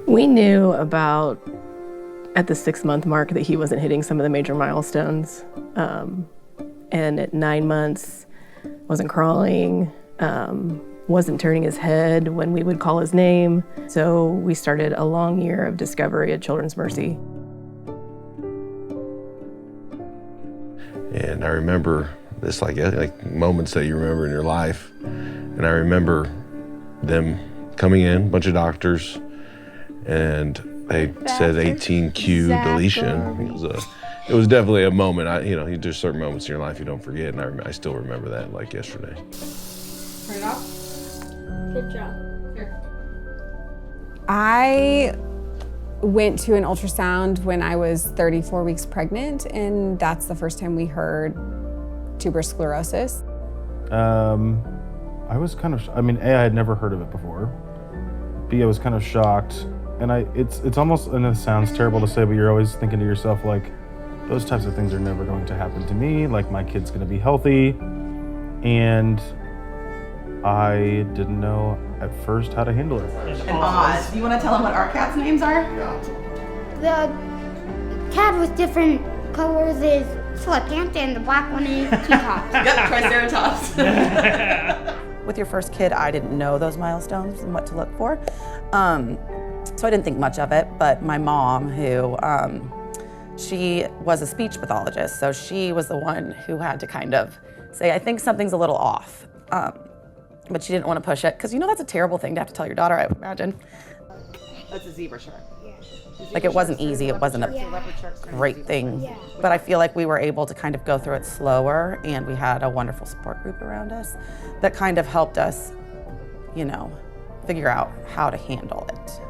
We knew about at the 6-month mark that he wasn't hitting some of the major milestones. And at 9 months, wasn't crawling, wasn't turning his head when we would call his name. So we started a long year of discovery at Children's Mercy. And I remember this like moments that you remember in your life. And I remember them coming in, a bunch of doctors, and they said 18Q deletion. It was definitely a moment. There's certain moments in your life you don't forget, and I still remember that like yesterday. Turn it off. Good job. Here. I went to an ultrasound when I was 34 weeks pregnant, and that's the first time we heard tuberous sclerosis. I was kind of, A, I had never heard of it before. B, I was kind of shocked. And it's almost, and it sounds terrible to say, but you're always thinking to yourself, like, those types of things are never going to happen to me. Like, my kid's gonna be healthy. And I didn't know at first how to handle it. And Oz, you wanna tell them what our cats' names are? The cat with different colors is Sweatpants, and the black one is T-Tops. Yep, Triceratops. With your first kid, I didn't know those milestones and what to look for. So I didn't think much of it, but my mom, who, she was a speech pathologist, so she was the one who had to kind of say, I think something's a little off. But she didn't want to push it, because that's a terrible thing to have to tell your daughter, I would imagine. That's a zebra shark. Like, it wasn't easy, it wasn't a great thing. But I feel like we were able to kind of go through it slower, and we had a wonderful support group around us that kind of helped us, figure out how to handle it.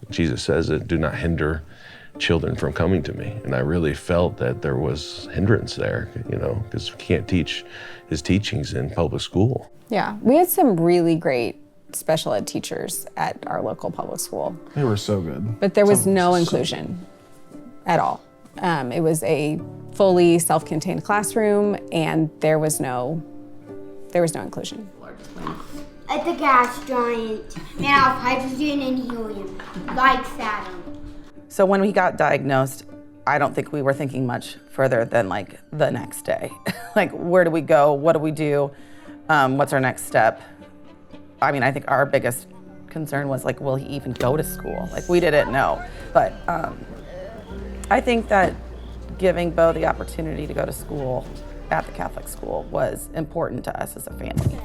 Jesus says that do not hinder children from coming to me. And I really felt that there was hindrance there, because we can't teach his teachings in public school. Yeah, we had some really great special ed teachers at our local public school. They were so good. But there was no inclusion at all. It was a fully self-contained classroom, and there was no inclusion. It's a gas giant made out of hydrogen and helium, like Saturn. So when we got diagnosed, I don't think we were thinking much further than like the next day. Like, where do we go? What do we do? What's our next step? I think our biggest concern was like, will he even go to school? Like, we didn't know. But I think that giving Bo the opportunity to go to school at the Catholic school was important to us as a family.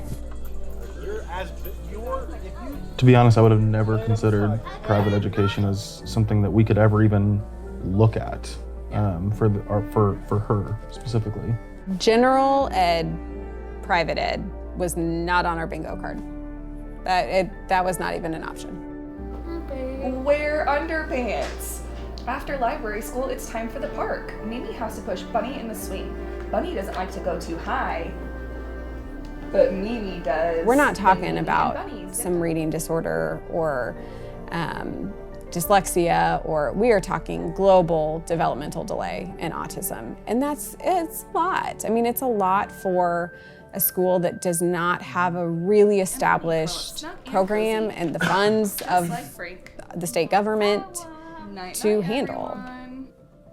To be honest, I would have never considered private education as something that we could ever even look at for her specifically. General ed, private ed was not on our bingo card. That was not even an option. Wear underpants. After library school, it's time for the park. Mimi has to push Bunny in the swing. Bunny doesn't like to go too high, but Mimi does. We're not talking about some reading disorder or dyslexia, or we are talking global developmental delay and autism. And it's a lot. It's a lot for a school that does not have a really established program and the funds of the state government to handle.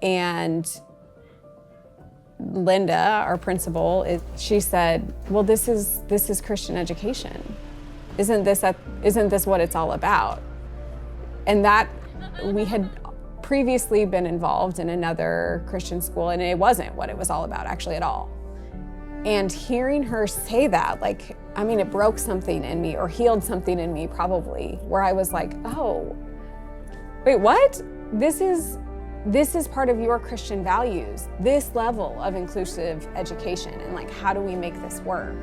And Linda, our principal, she said, well, this is Christian education. Isn't this what it's all about? And that we had previously been involved in another Christian school, and it wasn't what it was all about actually at all. And hearing her say that, it broke something in me, or healed something in me probably, where I was like, oh, wait, what? This is part of your Christian values, this level of inclusive education, and how do we make this work?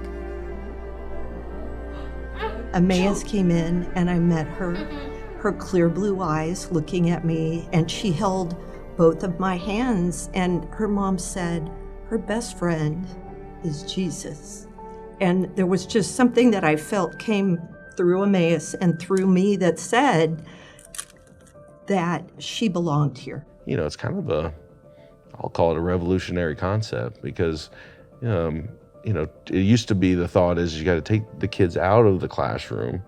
Emmaus came in and I met her clear blue eyes looking at me, and she held both of my hands, and her mom said her best friend is Jesus. And there was just something that I felt came through Emmaus and through me that said that she belonged here. You know, it's kind of I'll call it a revolutionary concept because, you know, it used to be the thought is you got to take the kids out of the classroom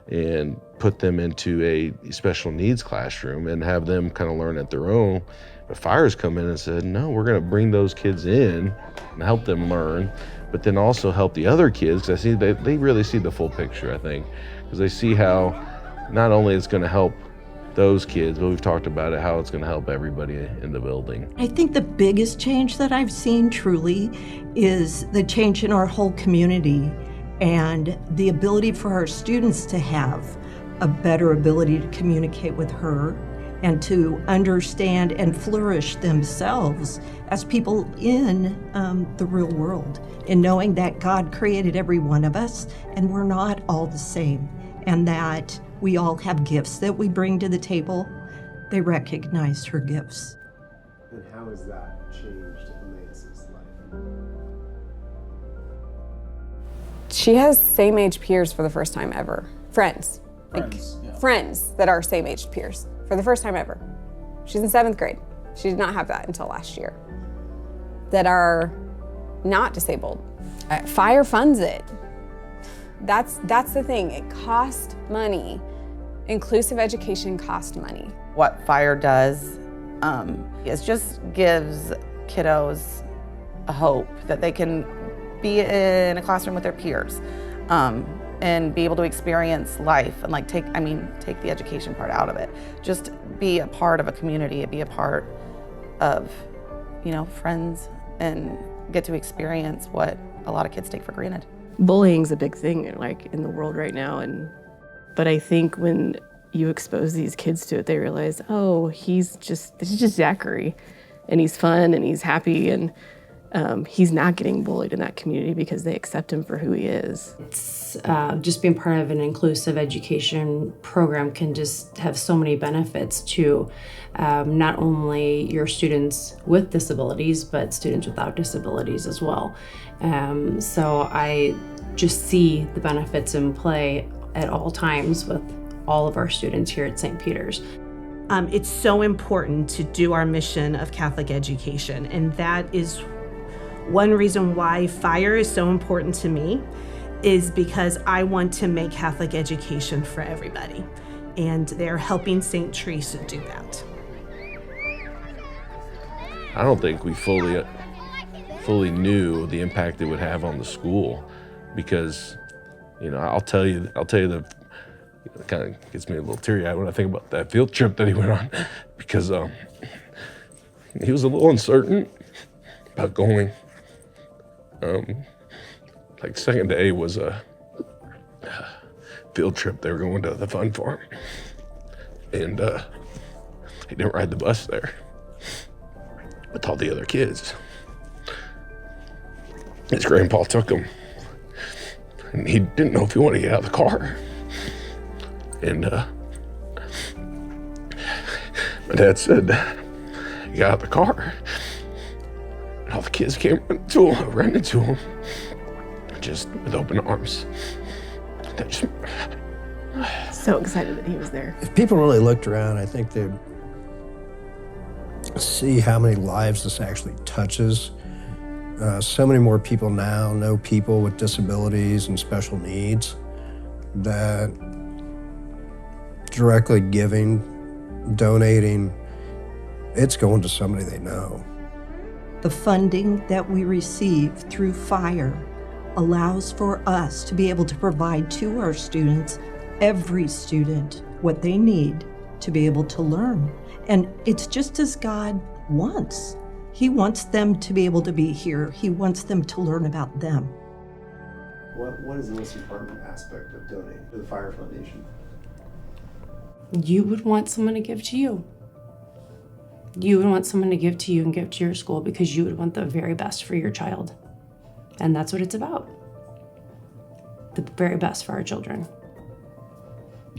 and put them into a special needs classroom and have them kind of learn at their own. But Fire's come in and said, no, we're going to bring those kids in and help them learn, but then also help the other kids. Because I see they really see the full picture, I think, because they see how not only it's going to help those kids, but we've talked about it, how it's going to help everybody in the building. I think the biggest change that I've seen truly is the change in our whole community and the ability for our students to have a better ability to communicate with her and to understand and flourish themselves as people in the real world, and knowing that God created every one of us and we're not all the same, and that we all have gifts that we bring to the table. They recognized her gifts. And how has that changed Emmaus's life? She has same-age peers for the first time ever. Friends. Friends that are same-age peers for the first time ever. She's in 7th grade. She did not have that until last year. That are not disabled. Fire funds it. That's the thing. It costs money. Inclusive education costs money. What Fire does is just gives kiddos a hope that they can be in a classroom with their peers and be able to experience life and like take the education part out of it. Just be a part of a community, be a part of, you know, friends, and get to experience what a lot of kids take for granted. Bullying's a big thing, like, in the world right now, but I think when you expose these kids to it, they realize, oh, this is just Zachary, and he's fun and he's happy, and he's not getting bullied in that community because they accept him for who he is. It's just being part of an inclusive education program can just have so many benefits to not only your students with disabilities, but students without disabilities as well. So I just see the benefits in play at all times with all of our students here at St. Peter's. It's so important to do our mission of Catholic education, and that is one reason why Fire is so important to me, is because I want to make Catholic education for everybody, and they're helping St. Teresa do that. I don't think we fully knew the impact it would have on the school, because, you know, I'll tell you it kind of gets me a little teary-eyed when I think about that field trip that he went on, because he was a little uncertain about going. Like, second day was a field trip. They were going to the fun farm, and he didn't ride the bus there with all the other kids. His grandpa took him, and he didn't know if he wanted to get out of the car. And my dad said he got out of the car, and all the kids came running to him, just with open arms. So excited that he was there. If people really looked around, I think they'd see how many lives this actually touches. So many more people now know people with disabilities and special needs, that directly giving, donating, it's going to somebody they know. The funding that we receive through Fire allows for us to be able to provide to our students, every student, what they need to be able to learn. And it's just as God wants. He wants them to be able to be here. He wants them to learn about them. What is the most important aspect of donating to the Fire Foundation? You would want someone to give to you. You would want someone to give to you and give to your school because you would want the very best for your child. And that's what it's about. The very best for our children.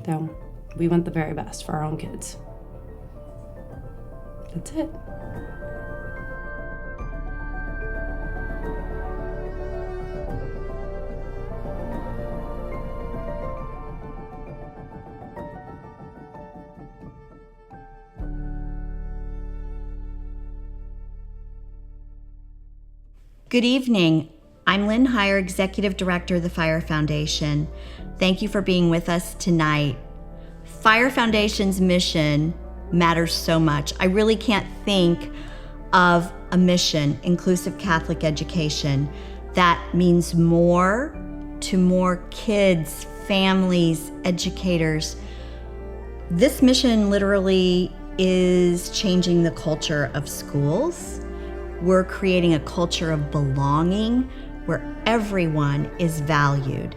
So we want the very best for our own kids. That's it. Good evening. I'm Lynn Heyer, Executive Director of the Fire Foundation. Thank you for being with us tonight. Fire Foundation's mission matters so much. I really can't think of a mission, inclusive Catholic education, that means more to more kids, families, educators. This mission literally is changing the culture of schools. We're creating a culture of belonging where everyone is valued.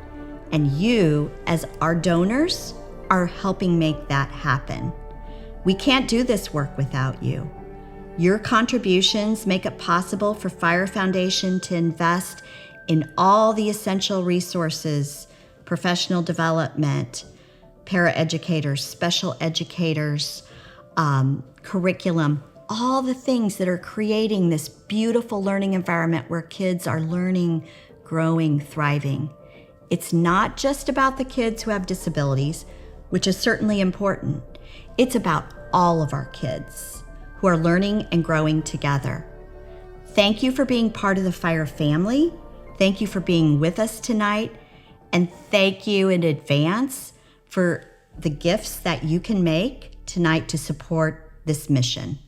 And you, as our donors, are helping make that happen. We can't do this work without you. Your contributions make it possible for Fire Foundation to invest in all the essential resources, professional development, paraeducators, special educators, curriculum, all the things that are creating this beautiful learning environment where kids are learning, growing, thriving. It's not just about the kids who have disabilities, which is certainly important. It's about all of our kids who are learning and growing together. Thank you for being part of the Fire family. Thank you for being with us tonight. And thank you in advance for the gifts that you can make tonight to support this mission.